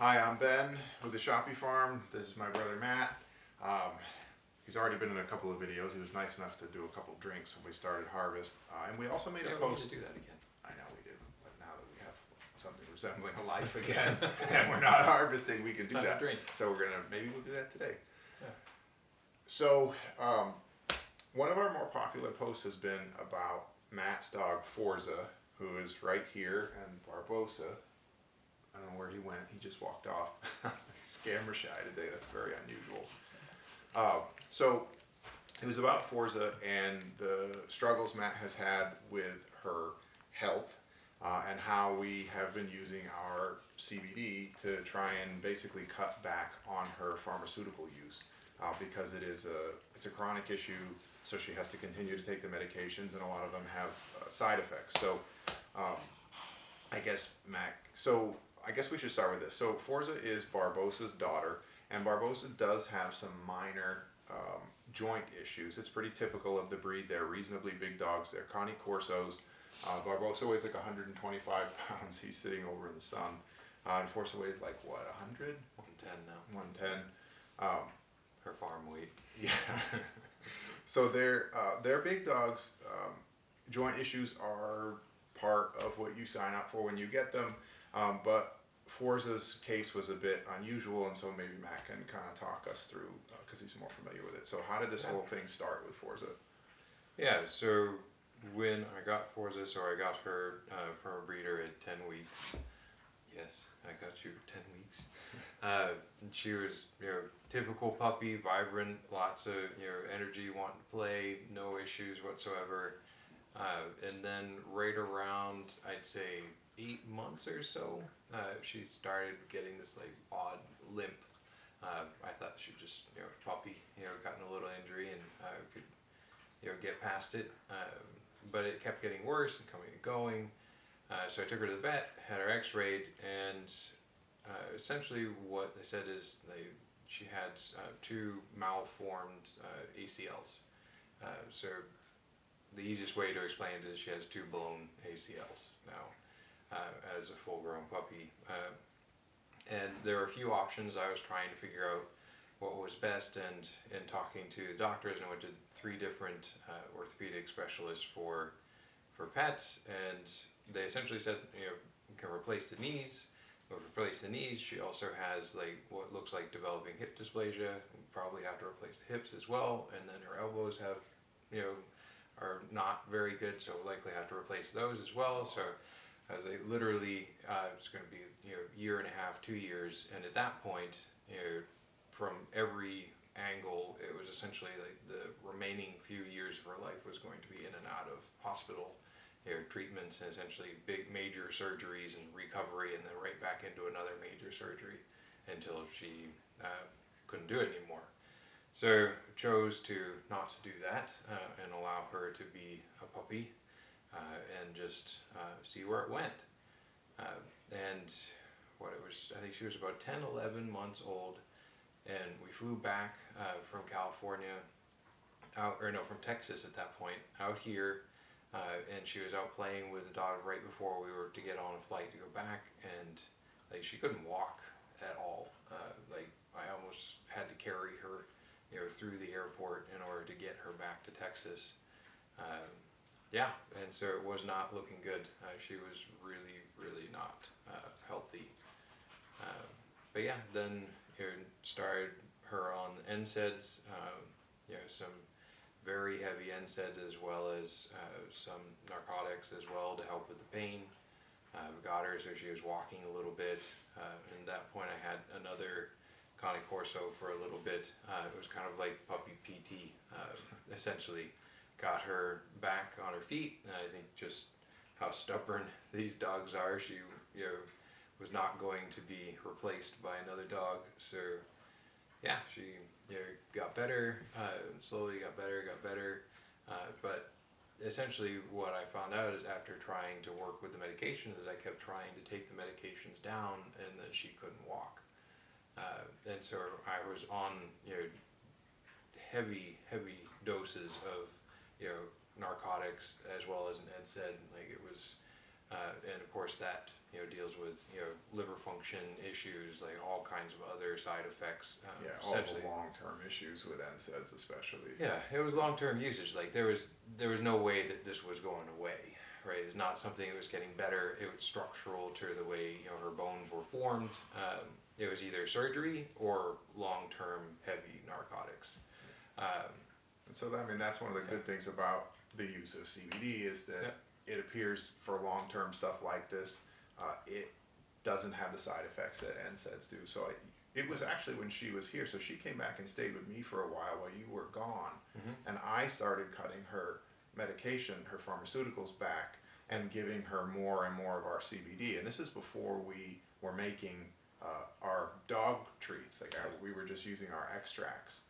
Hi, I'm Ben with the Schoppee Farm. This is my brother Matt. He's already been in a couple of videos. He was nice enough to do a couple drinks when we started harvest. And we also made a post. We need to do that again. I know we do, but now that we have something resembling a life again and we're not harvesting, we can do that. Drink. So maybe we'll do that today. Yeah. So one of our more popular posts has been about Matt's dog Forza, who is right here, and Barbosa. I don't know where he went. He just walked off. He's camera shy today. That's very unusual. So it was about Forza and the struggles Matt has had with her health and how we have been using our CBD to try and basically cut back on her pharmaceutical use because it's a chronic issue. So she has to continue to take the medications, and a lot of them have side effects. So I guess we should start with this. So Forza is Barbosa's daughter, and Barbosa does have some minor joint issues. It's pretty typical of the breed. They're reasonably big dogs. They're Corsos. Barbosa weighs like 125 pounds. He's sitting over in the sun. And Forza weighs like what, 100? 110 now. 110. Her farm weight. Yeah. So they're big dogs. Joint issues are part of what you sign up for when you get them. But Forza's case was a bit unusual, and so maybe Matt can kind of talk us through because he's more familiar with it. So how did this whole thing start with Forza? Yeah, so when I got Forza, so I got her from a breeder at 10 weeks. Yes, I got you for 10 weeks. She was, typical puppy, vibrant, lots of, energy, wanting to play, no issues whatsoever. And then right around, I'd say 8 months or so, she started getting this like odd limp. I thought she just, puppy, gotten a little injury and could, get past it. But it kept getting worse and coming and going. So I took her to the vet, had her x-rayed, and essentially what they said is she had 2 malformed ACLs. So the easiest way to explain it is she has 2 blown ACLs now as a full-grown puppy. And there are a few options. I was trying to figure out what was best, and in talking to the doctors, and I went to 3 different orthopedic specialists for pets, and they essentially said, you can replace the knees. Replace the knees. She also has like what looks like developing hip dysplasia. Probably have to replace the hips as well, and then her elbows have, are not very good, so likely have to replace those as well. So as they literally, it's going to be year and a half, 2 years, and at that point, from every angle, it was essentially like the remaining few years of her life was going to be in and out of hospital. Treatments and essentially big major surgeries and recovery, and then right back into another major surgery until she couldn't do it anymore. So chose to not to do that and allow her to be a puppy and just see where it went. And what it was, I think she was about 10, 11 months old, and we flew back from California, from Texas at that point, out here. And she was out playing with the dog right before we were to get on a flight to go back, and she couldn't walk at all. I almost had to carry her, through the airport in order to get her back to Texas. And so it was not looking good. She was really, really not healthy. But yeah, then started her on NSAIDs, some very heavy NSAIDs, as well as some narcotics as well to help with the pain. We got her so she was walking a little bit. And at that point I had another Corso for a little bit. It was kind of like puppy PT, essentially. Got her back on her feet, and I think just how stubborn these dogs are, she was not going to be replaced by another dog. So yeah, she got better, slowly got better, but essentially what I found out is after trying to work with the medications is I kept trying to take the medications down, and then she couldn't walk. And so I was on heavy doses of narcotics as well as an NSAID. Like it was, and of course that deals with liver function issues, like all kinds of other side effects. Yeah, all the long-term issues with NSAIDs especially. Yeah, it was long-term usage. Like there was no way that this was going away, right? It's not something that was getting better. It was structural to the way her bones were formed. It was either surgery or long-term heavy narcotics. And so that's one of the good things about the use of CBD is that it appears for long-term stuff like this, it doesn't have the side effects that NSAIDs do. So it was actually when she was here, so she came back and stayed with me for a while you were gone, and I started cutting her medication, her pharmaceuticals back, and giving her more and more of our CBD. And this is before we were making our dog treats. We were just using our extracts.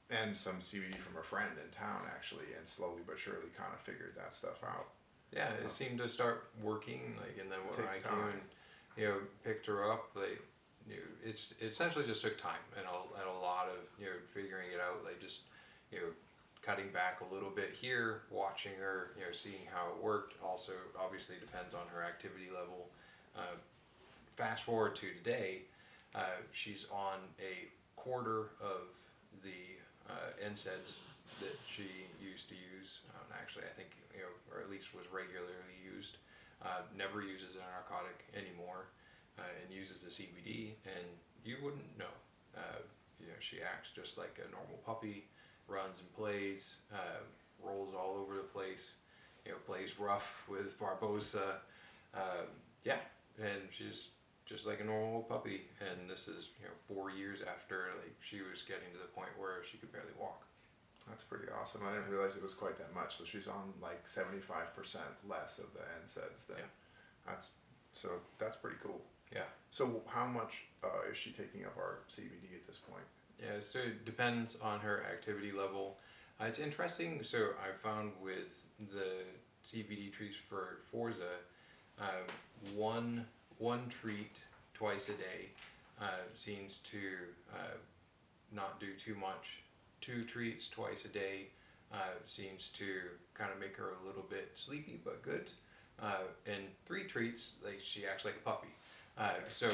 And some CBD from a friend in town actually, and slowly but surely kind of figured that stuff out. Yeah, it seemed to start working, and then when I came and picked her up, it essentially just took time and a lot of figuring it out, just cutting back a little bit here, watching her, seeing how it worked. Also, obviously depends on her activity level. Fast forward to today, she's on a quarter of the NSAIDs that she used to use. Actually, I think, or at least was regularly used. Never uses a narcotic anymore, and uses the CBD, and you wouldn't know. She acts just like a normal puppy, runs and plays, rolls all over the place, plays rough with Barbosa. And she's just like a normal puppy, and this is 4 years after she was getting to the point where she could barely walk. That's pretty awesome. I didn't realize it was quite that much. So she's on 75% less of the NSAIDs then. That's pretty cool. Yeah. So how much is she taking of our CBD at this point? Yeah, so it depends on her activity level. It's interesting. So I found with the CBD treats for Forza, one treat twice a day seems to not do too much. 2 treats twice a day seems to kind of make her a little bit sleepy but good. And 3 treats, she acts like a puppy. So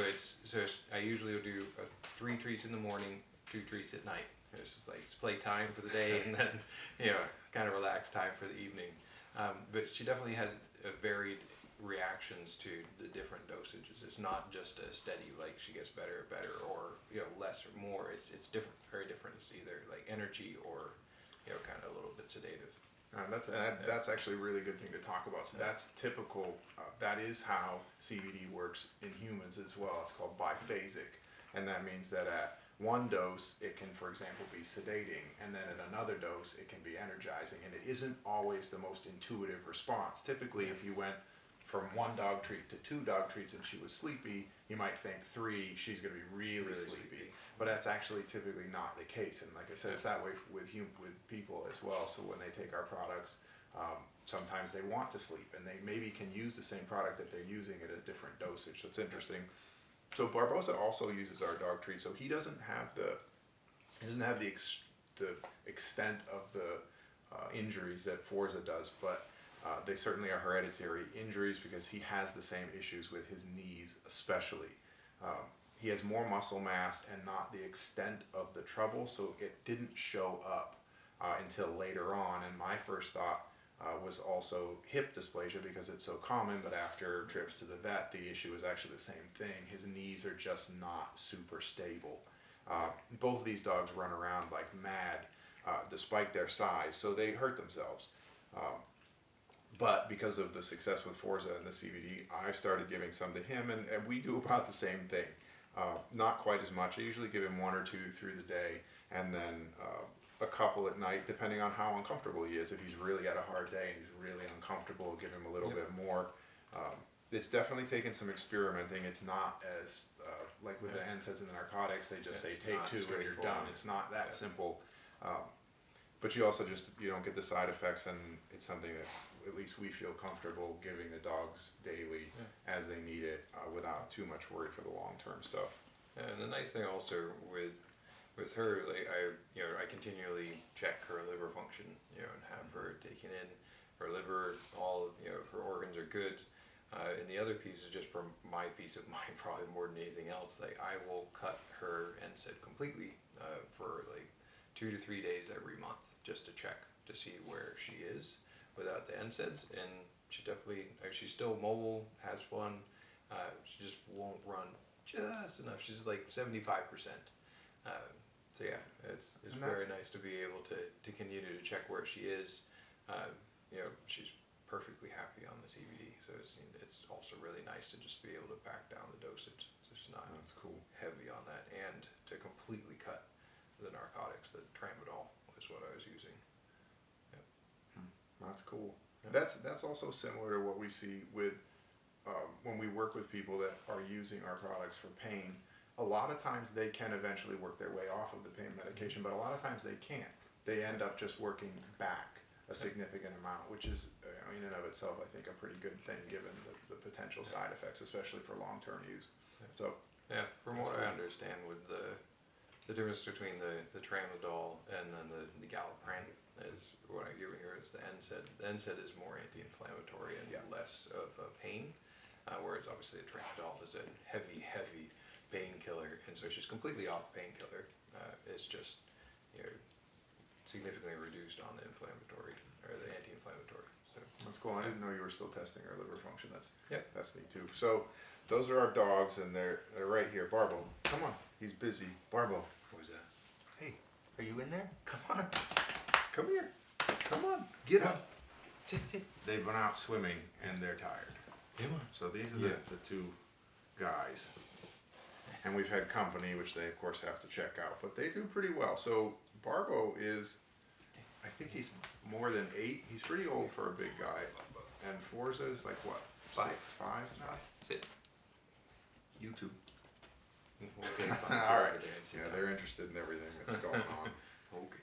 I usually will do 3 treats in the morning, 2 treats at night. It's just it's playtime for the day, and then kind of relaxed time for the evening. But she definitely had varied reactions to the different dosages. It's not just a steady she gets better or less or more. It's different, very different. It's either energy or kind of a little bit sedative. That's actually a really good thing to talk about. So that's typical. That is how CBD works in humans as well. It's called biphasic, and that means that at one dose it can, for example, be sedating, and then at another dose it can be energizing, and it isn't always the most intuitive response. Typically, if you went from 1 dog treat to 2 dog treats and she was sleepy, you might think 3, she's going to be really sleepy. But that's actually typically not the case. And like I said, it's that way with people as well. So when they take our products, sometimes they want to sleep, and they maybe can use the same product that they're using at a different dosage. So it's interesting. So Barbosa also uses our dog treat. So he doesn't have the extent of the injuries that Forza does, but they certainly are hereditary injuries because he has the same issues with his knees especially. He has more muscle mass and not the extent of the trouble, so it didn't show up until later on. And my first thought was also hip dysplasia because it's so common, but after trips to the vet, the issue is actually the same thing. His knees are just not super stable. Both of these dogs run around like mad despite their size, so they hurt themselves. But because of the success with Forza and the CBD, I started giving some to him, and we do about the same thing. Not quite as much. I usually give him 1 or 2 through the day, and then a couple at night, depending on how uncomfortable he is. If he's really had a hard day and he's really uncomfortable, give him a little bit more. It's definitely taken some experimenting. It's not as, like with the NSAIDs and the narcotics, they just say take 2 and you're done. It's not that simple. But you also you don't get the side effects, and it's something that at least we feel comfortable giving the dogs daily as they need it without too much worry for the long-term stuff. Yeah, and the nice thing also with her, I continually check her liver function, and have her taken in. Her liver, all of her organs are good. And the other piece is just for my peace of mind, probably more than anything else. Like I will cut her NSAID completely for like 2 to 3 days every month just to check to see where she is without the NSAIDs. And she definitely, she's still mobile, has fun. She just won't run just enough. She's like 75%. So yeah, it's very nice to be able to continue to check where she is. You know, she's perfectly happy on the CBD, so it's also really nice to just be able to back down the dosage. So she's not That's cool. heavy on that, and to completely cut the narcotics, the tramadol is what I was using. Yep. That's cool. Yeah. That's also similar to what we see with when we work with people that are using our products for pain. A lot of times they can eventually work their way off of the pain medication, but a lot of times they can't. They end up just working back a significant amount, which is, in and of itself, I think, a pretty good thing given the potential side effects, especially for long-term use. So, yeah, from what cool. I understand, with the difference between the tramadol and then the galliprant is what I give here is the NSAID. The NSAID is more anti-inflammatory and less of a pain, whereas obviously the tramadol is a heavy painkiller, and so she's completely off painkiller. It's just, significantly reduced on the inflammatory or the anti-inflammatory. So that's cool. I didn't know you were still testing her liver function. That's neat too. So those are our dogs, and they're right here. Barbo, come on. He's busy. Barbo. What was that? Hey, are you in there? Come on. Come here. Come on. Get up. Sit. They've been out swimming and they're tired. Come on. So these are the two guys. And we've had company, which they of course have to check out, but they do pretty well. So Barbo is, I think he's more than 8. He's pretty old for a big guy. And Forza is like what, 5 now? Sit. YouTube. Okay, All right. Yeah, they're interested in everything that's going on. Okay.